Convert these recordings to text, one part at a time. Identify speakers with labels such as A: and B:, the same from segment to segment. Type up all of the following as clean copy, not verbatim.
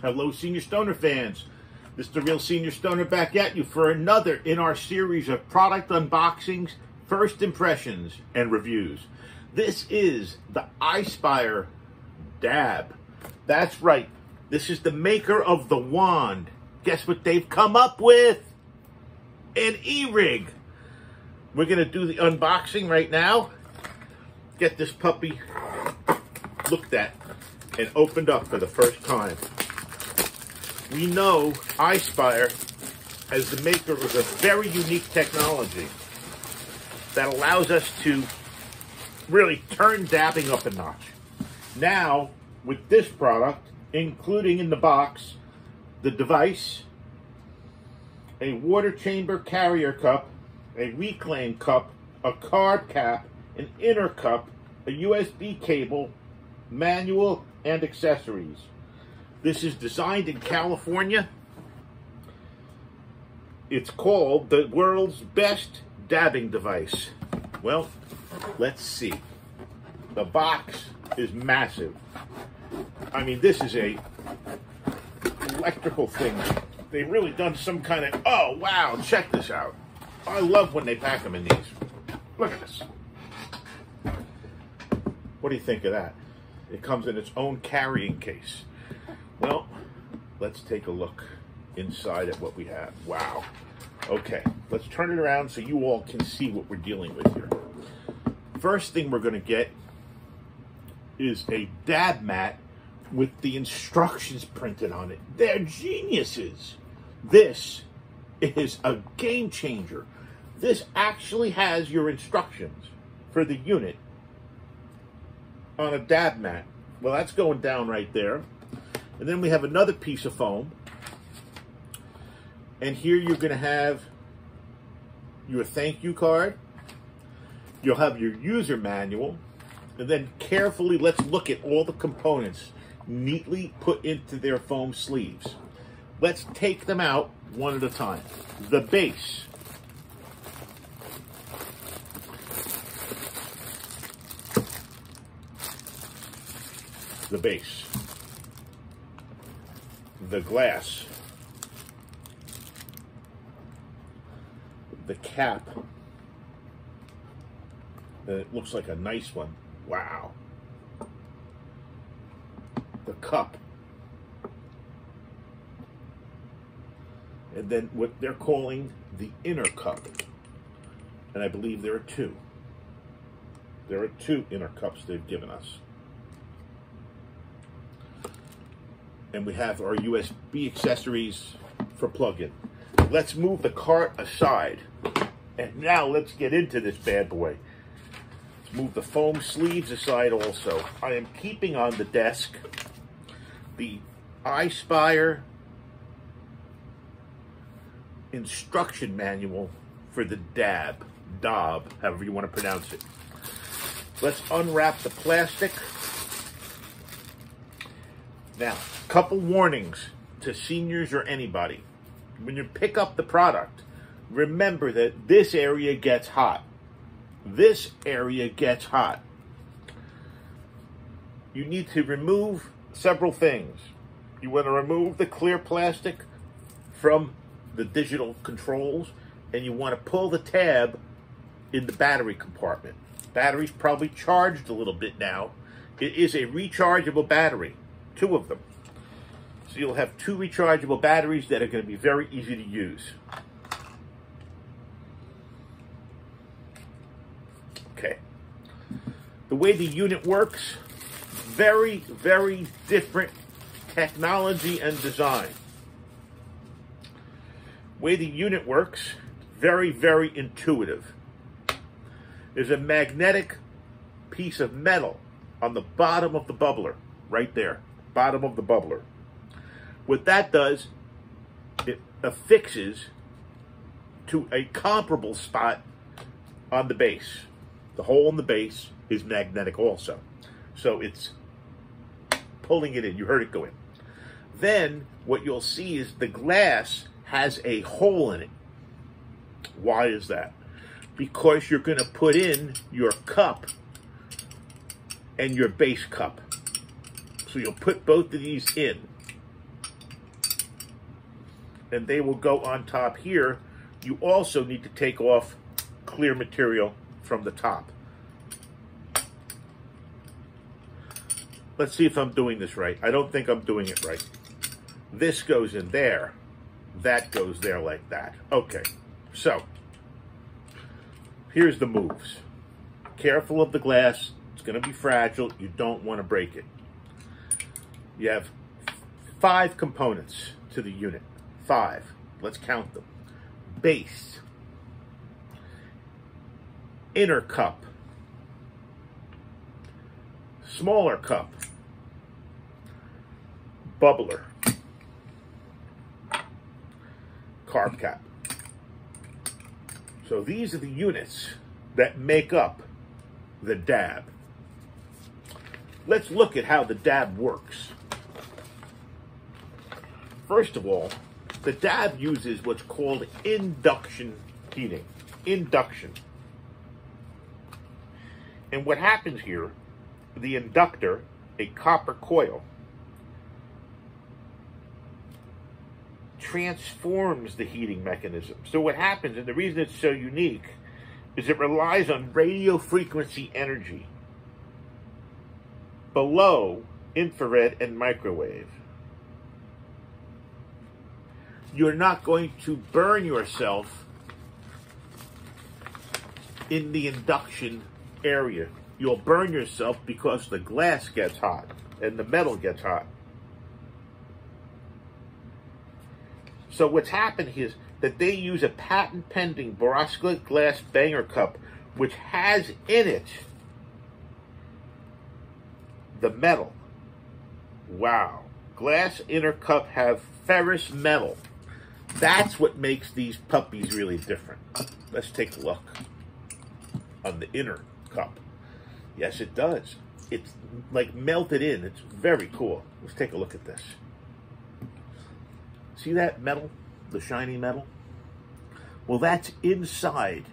A: Hello, Senior Stoner fans. This is the Real Senior Stoner back at you for another in our series of product unboxings, first impressions, and reviews. This is the Ispire Daab. That's right. This is the maker of the wand. Guess what they've come up with? An e-rig. We're going to do the unboxing right now. Get this puppy looked at and opened up for the first time. We know Ispire, as the maker, is a very unique technology that allows us to really turn dabbing up a notch. Now, with this product, including in the box, the device, a water chamber carrier cup, a reclaim cup, a carb cap, an inner cup, a USB cable, manual, and accessories. This is designed in California. It's called the world's best dabbing device. Well, let's see. The box is massive. I mean, this is a electrical thing. They've really done some kind of, oh wow, check this out. I love when they pack them in these. Look at this. What do you think of that? It comes in its own carrying case. Well, let's take a look inside at what we have. Wow. Okay, let's turn it around so you all can see what we're dealing with here. First thing we're going to get is a dab mat with the instructions printed on it. They're geniuses. This is a game changer. This actually has your instructions for the unit on a dab mat. Well, that's going down right there. And then we have another piece of foam. And here you're going to have your thank you card. You'll have your user manual. And then carefully, let's look at all the components neatly put into their foam sleeves. Let's take them out one at a time. The base. The base. The glass. The cap. It looks like a nice one. Wow. The cup. And then what they're calling the inner cup. And I believe there are two. There are two inner cups they've given us. And we have our USB accessories for plug-in. Let's move the cart aside. And now let's get into this bad boy. Let's move the foam sleeves aside also. I am keeping on the desk the Ispire instruction manual for the Daab, however you want to pronounce it. Let's unwrap the plastic. Now, couple warnings to seniors or anybody. When you pick up the product, remember that this area gets hot. This area gets hot. You need to remove several things. You want to remove the clear plastic from the digital controls, and you want to pull the tab in the battery compartment. Battery's probably charged a little bit now. It is a rechargeable battery, 2 of them. So you'll have 2 rechargeable batteries that are going to be very easy to use. Okay. The way the unit works, very, very different technology and design. The way the unit works, very, very intuitive. There's a magnetic piece of metal on the bottom of the bubbler, right there, bottom of the bubbler. What that does, it affixes to a comparable spot on the base. The hole in the base is magnetic also. So it's pulling it in. You heard it go in. Then what you'll see is the glass has a hole in it. Why is that? Because you're going to put in your cup and your base cup. So you'll put both of these in. and they will go on top here. You also need to take off clear material from the top. Let's see if I'm doing this right. I don't think I'm doing it right. This goes in there. That goes there like that. Okay, so here's the moves. Careful of the glass. It's going to be fragile. You don't want to break it. You have 5 components to the unit. 5. Let's count them. Base. Inner cup. Smaller cup. Bubbler. Carb cap. So these are the units that make up the Daab. Let's look at how the Daab works. First of all, the Daab uses what's called induction heating. Induction. And what happens here, the inductor, a copper coil, transforms the heating mechanism. So what happens, and the reason it's so unique, is it relies on radio frequency energy below infrared and microwave. You're not going to burn yourself in the induction area. You'll burn yourself because the glass gets hot and the metal gets hot. So what's happened is that they use a patent-pending borosilicate glass banger cup, which has in it the metal. Wow. Glass inner cup have ferrous metal. That's what makes these puppies really different. Let's take a look on the inner cup. Yes, it does. It's like melted in. It's very cool. Let's take a look at this. See that metal? The shiny metal? Well, that's inside.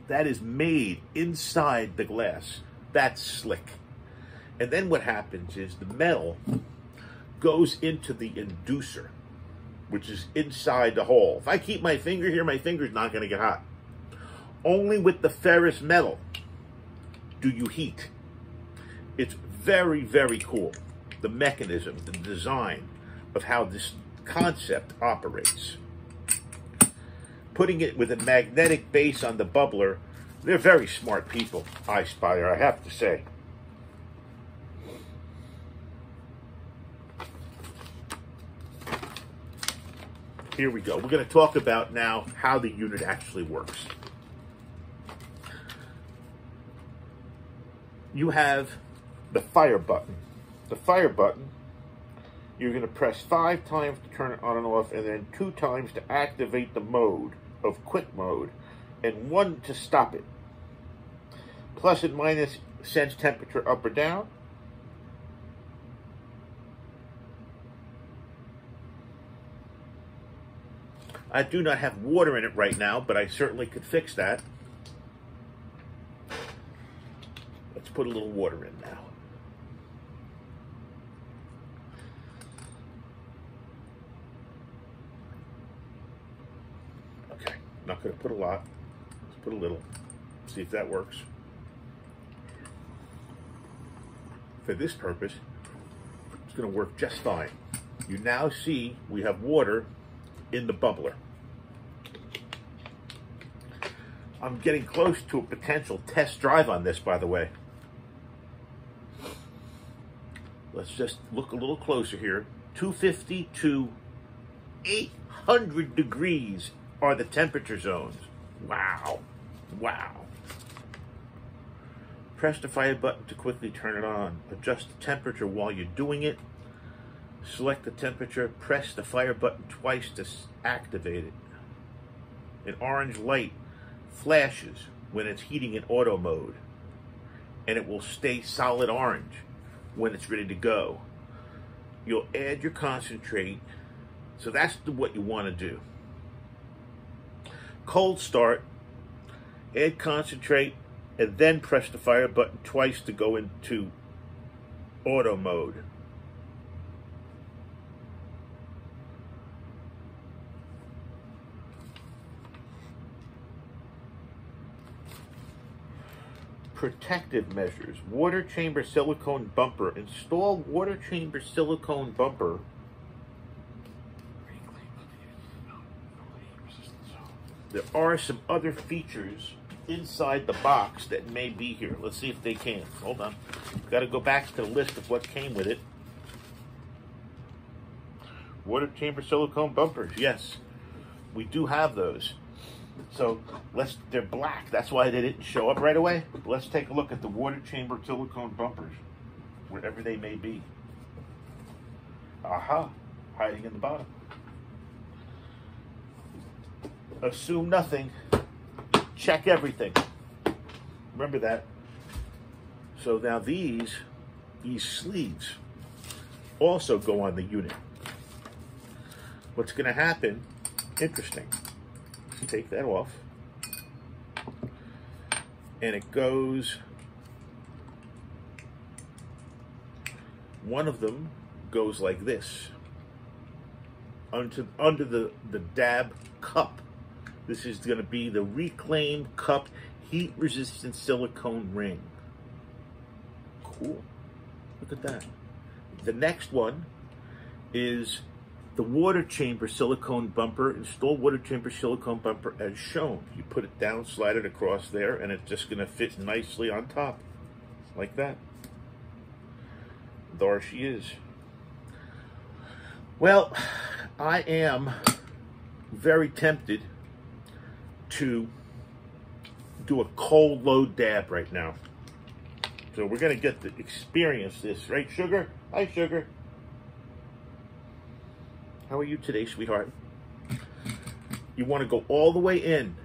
A: That is made inside the glass. That's slick. And then what happens is the metal goes into the inducer, which is inside the hole. If I keep my finger here, my finger's not going to get hot. Only with the ferrous metal do you heat. It's very, very cool. The mechanism, the design of how this concept operates. Putting it with a magnetic base on the bubbler, they're very smart people, Ispire, I have to say. Here we go. We're going to talk about now how the unit actually works. You have the fire button. The fire button, you're going to press 5 times to turn it on and off, and then 2 times to activate the mode of quick mode, and 1 to stop it. Plus and minus sense temperature up or down. I do not have water in it right now, but I certainly could fix that. Let's put a little water in now. Okay, not going to put a lot. Let's put a little. See if that works. For this purpose, it's going to work just fine. You now see we have water in the bubbler. I'm getting close to a potential test drive on this, by the way. Let's just look a little closer here. 250 to 800 degrees are the temperature zones. Wow. Wow. Press the fire button to quickly turn it on. Adjust the temperature while you're doing it. Select the temperature. Press the fire button twice to activate it. An orange light flashes when it's heating in auto mode, and it will stay solid orange when it's ready to go. You'll add your concentrate. So that's what you want to do. Cold start, add concentrate, and then press the fire button twice to go into auto mode. protective measures. Water chamber silicone bumper. Install water chamber silicone bumper. There are some other features inside the box that may be here. Let's see if they can. Hold on. Got to go back to the list of what came with it. Water chamber silicone bumpers. Yes, we do have those. So they're black. That's why they didn't show up right away. Let's take a look at the water chamber silicone bumpers, wherever they may be. Aha, hiding in the bottom. Assume nothing. Check everything. Remember that. So now these sleeves also go on the unit. What's going to happen, interesting, take that off, and it goes, one of them goes like this, under the Daab cup. This is going to be the reclaimed cup heat-resistant silicone ring. Cool. Look at that. The next one is the water chamber silicone bumper. Install water chamber silicone bumper as shown. You put it down, slide it across there, and it's just going to fit nicely on top. Like that. There she is. Well, I am very tempted to do a cold load dab right now. So we're going to get to experience this, right, Sugar? Hi, Sugar. How are you today, sweetheart? You want to go all the way in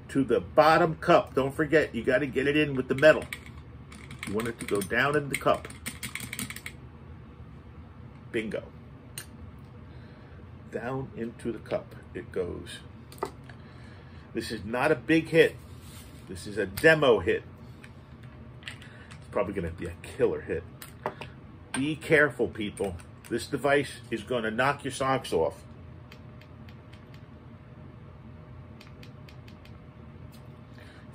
A: to the bottom cup. Don't forget, you got to get it in with the metal. You want it to go down in the cup. Bingo. Down into the cup it goes. This is not a big hit. This is a demo hit. It's probably going to be a killer hit. Be careful, people. This device is going to knock your socks off.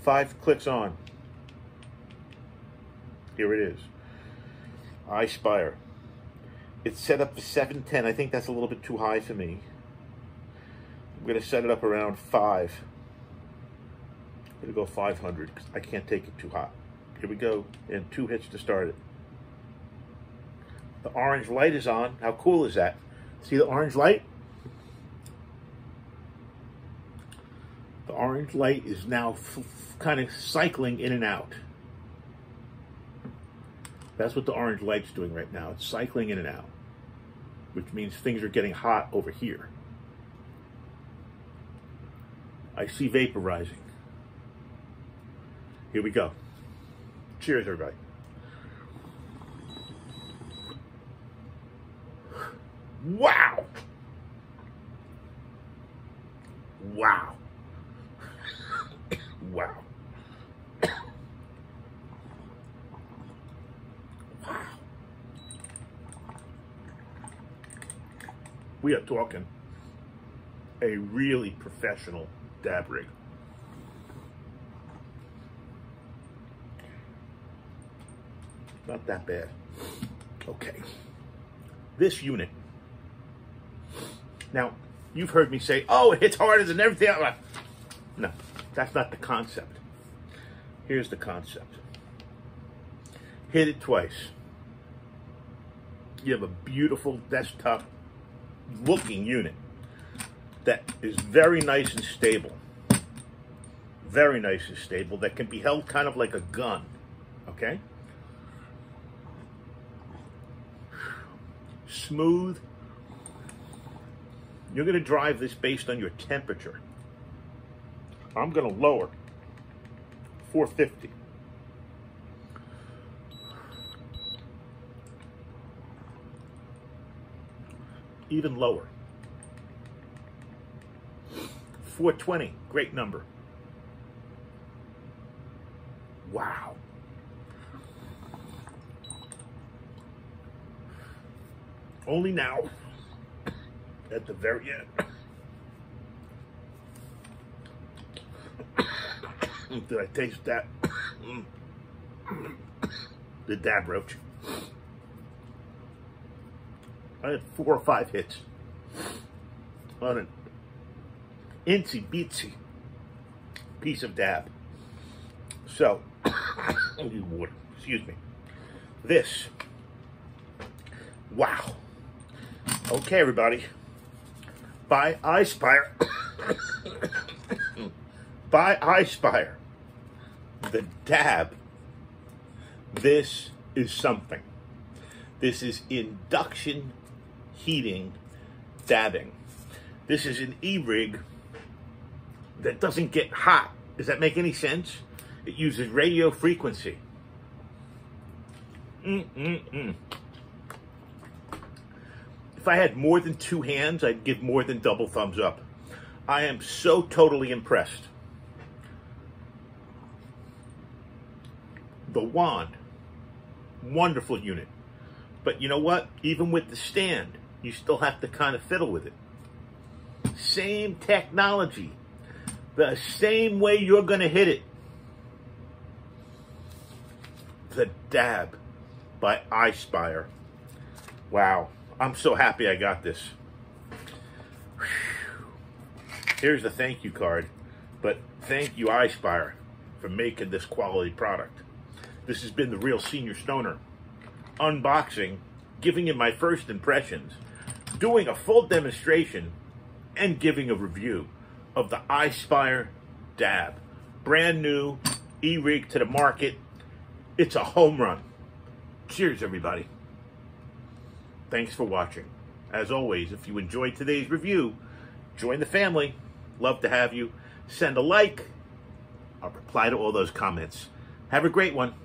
A: Five clicks on. Here it is. Ispire. It's set up for 710. I think that's a little bit too high for me. I'm going to set it up around 5. I'm going to go 500 because I can't take it too hot. Here we go. And 2 hits to start it. The orange light is on. How cool is that? See the orange light? The orange light is now kind of cycling in and out. That's what the orange light's doing right now. It's cycling in and out, which means things are getting hot over here. I see vapor rising. Here we go. Cheers, everybody. Wow. Wow. Wow. Wow. We are talking a really professional dab rig. Not that bad. Okay. This unit. Now, you've heard me say, oh, it hits harder than everything else. No, that's not the concept. Here's the concept. Hit it twice. You have a beautiful desktop looking unit that is very nice and stable. Very nice and stable, that can be held kind of like a gun. Okay? Smooth. You're going to drive this based on your temperature. I'm going to lower 450. Even lower. 420, great number. Wow. Only now, at the very end. Did I taste that? the Daab roach. I had 4 or 5 hits on an itsy bitsy piece of Daab. So, excuse me. This, wow. Okay, everybody. Buy Ispire. Buy Ispire. The Daab. This is something. This is induction heating dabbing. This is an e-rig that doesn't get hot. Does that make any sense? It uses radio frequency. If I had more than 2 hands, I'd give more than double thumbs up. I am so totally impressed. The wand, wonderful unit. But you know what? Even with the stand, you still have to kind of fiddle with it. Same technology. The same way you're going to hit it. The Daab by Ispire. Wow. I'm so happy I got this. Whew. Here's the thank you card. But thank you, Ispire, for making this quality product. This has been the Real Senior Stoner. Unboxing, giving you my first impressions, doing a full demonstration, and giving a review of the Ispire Daab. Brand new, e-rig to the market. It's a home run. Cheers, everybody. Thanks for watching. As always, if you enjoyed today's review, join the family. Love to have you. Send a like. I'll reply to all those comments. Have a great one.